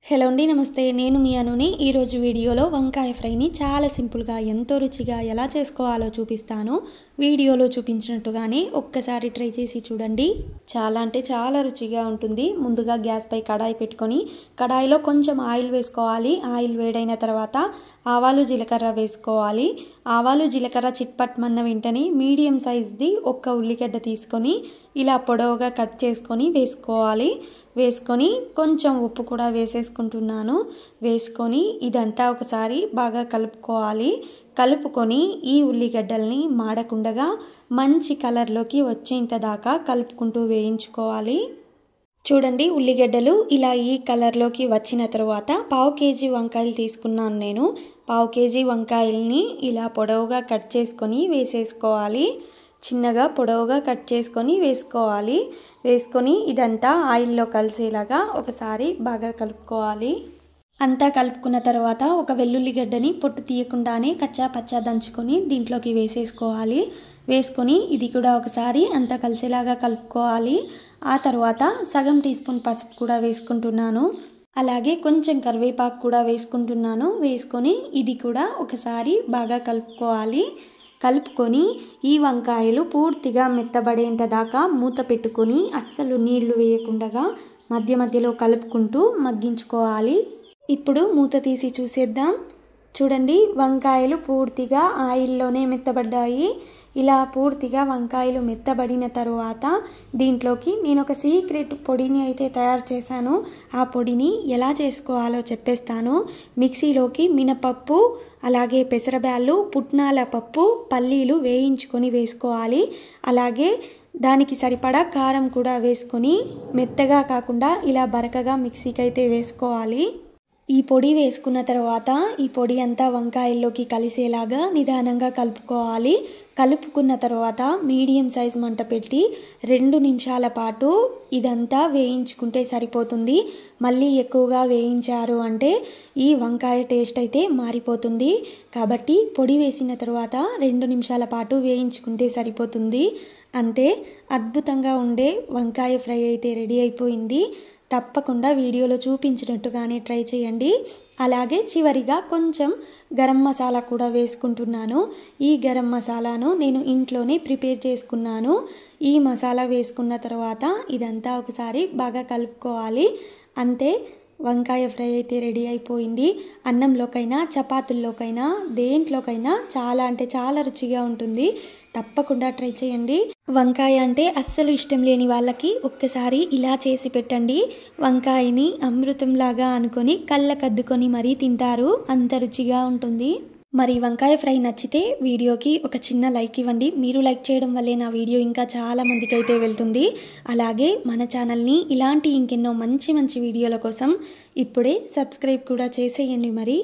Hello అండి, నమస్తే. నేను మీ అనుని. ఈరోజు వీడియోలో వంకాయ ఫ్రైని చాలా సింపుల్గా ఎంతో రుచిగా ఎలా చేసుకోవాలో చూపిస్తాను. వీడియోలో చూపించినట్టుగానే ఒక్కసారి ట్రై చేసి చూడండి. చాలా అంటే చాలా రుచిగా ఉంటుంది. ముందుగా గ్యాస్పై కడాయి పెట్టుకొని కడాయిలో కొంచెం ఆయిల్ వేసుకోవాలి. ఆయిల్ వేడైన తర్వాత ఆవాలు జీలకర్ర వేసుకోవాలి. ఆవాలు జీలకర్ర చిట్పట్మన్న వెంటనే మీడియం సైజ్ది ఒక్క ఉల్లిగడ్డ తీసుకొని ఇలా పొడవుగా కట్ చేసుకొని వేసుకోవాలి. వేసుకొని కొంచెం ఉప్పు కూడా వేసేసుకుంటున్నాను. వేసుకొని ఇదంతా ఒకసారి బాగా కలుపుకోవాలి. కలుపుకొని ఈ ఉల్లిగడ్డల్ని మాడకుండగా మంచి కలర్లోకి వచ్చేంత దాకా కలుపుకుంటూ వేయించుకోవాలి. చూడండి, ఉల్లిగడ్డలు ఇలా ఈ కలర్లోకి వచ్చిన తర్వాత 1/2 కేజీ వంకాయలు తీసుకున్నాను నేను. 1/2 కేజీ వంకాయల్ని ఇలా పొడవుగా కట్ చేసుకొని వేసేసుకోవాలి. చిన్నగా పొడవుగా కట్ చేసుకొని వేసుకోవాలి. వేసుకొని ఇదంతా ఆయిల్లో కలిసేలాగా ఒకసారి బాగా కలుపుకోవాలి. అంతా కలుపుకున్న తర్వాత ఒక వెల్లుల్లిగడ్డని పొట్టు తీయకుండానే కచ్చా పచ్చా దంచుకొని దీంట్లోకి వేసేసుకోవాలి. వేసుకొని ఇది కూడా ఒకసారి అంతా కలిసేలాగా కలుపుకోవాలి. ఆ తర్వాత సగం టీ స్పూన్ పసుపు కూడా వేసుకుంటున్నాను. అలాగే కొంచెం కరివేపాకు కూడా వేసుకుంటున్నాను. వేసుకొని ఇది కూడా ఒకసారి బాగా కలుపుకోవాలి. కలుపుకొని ఈ వంకాయలు పూర్తిగా మెత్తబడేంత దాకా మూత పెట్టుకొని అస్సలు నీళ్లు వేయకుండా మధ్య మధ్యలో కలుపుకుంటూ మగ్గించుకోవాలి. ఇప్పుడు మూత తీసి చూసేద్దాం. చూడండి, వంకాయలు పూర్తిగా ఆయిల్లోనే మెత్తబడ్డాయి. ఇలా పూర్తిగా వంకాయలు మెత్తబడిన తరువాత దీంట్లోకి నేను ఒక సీక్రెట్ పొడిని అయితే తయారు చేశాను. ఆ పొడిని ఎలా చేసుకోవాలో చెప్పేస్తాను. మిక్సీలోకి మినపప్పు, అలాగే పెసరబ్యాళ్ళు, పుట్నాల పప్పు, పల్లీలు వేయించుకొని వేసుకోవాలి. అలాగే దానికి సరిపడా కారం కూడా వేసుకొని మెత్తగా కాకుండా ఇలా బరకగా మిక్సీకి అయితే వేసుకోవాలి. ఈ పొడి వేసుకున్న తర్వాత ఈ పొడి అంతా వంకాయల్లోకి కలిసేలాగా నిదానంగా కలుపుకోవాలి. కలుపుకున్న తర్వాత మీడియం సైజ్ మంట పెట్టి 2 నిమిషాల పాటు ఇదంతా వేయించుకుంటే సరిపోతుంది. మళ్ళీ ఎక్కువగా వేయించారు అంటే ఈ వంకాయ టేస్ట్ అయితే మారిపోతుంది. కాబట్టి పొడి వేసిన తర్వాత 2 నిమిషాల పాటు వేయించుకుంటే సరిపోతుంది. అంతే, అద్భుతంగా ఉండే వంకాయ ఫ్రై అయితే రెడీ అయిపోయింది. తప్పకుండా వీడియోలో చూపించినట్టుగానే ట్రై చేయండి. అలాగే చివరిగా కొంచెం గరం మసాలా కూడా వేసుకుంటున్నాను. ఈ గరం మసాలాను నేను ఇంట్లోనే ప్రిపేర్ చేసుకున్నాను. ఈ మసాలా వేసుకున్న తర్వాత ఇదంతా ఒకసారి బాగా కలుపుకోవాలి. అంతే, వంకాయ ఫ్రై అయితే రెడీ అయిపోయింది. అన్నంలోకైనా చపాతీల్లోకైనా దేంట్లోకైనా చాలా అంటే చాలా రుచిగా ఉంటుంది. తప్పకుండా ట్రై చేయండి. వంకాయ అంటే అస్సలు ఇష్టం లేని వాళ్ళకి ఒక్కసారి ఇలా చేసి పెట్టండి. వంకాయని అమృతంలాగా అనుకొని కళ్ళకద్దుకొని మరీ తింటారు. అంత రుచిగా ఉంటుంది. మరి వంకాయ ఫ్రై నచ్చితే వీడియోకి ఒక చిన్న లైక్ ఇవ్వండి. మీరు లైక్ చేయడం వల్లే నా వీడియో ఇంకా చాలా మందికి అయితే వెళ్తుంది. అలాగే మన ఛానల్ని ఇలాంటి ఇంకెన్నో మంచి మంచి వీడియోల కోసం ఇప్పుడే సబ్స్క్రైబ్ కూడా చేసేయండి మరి.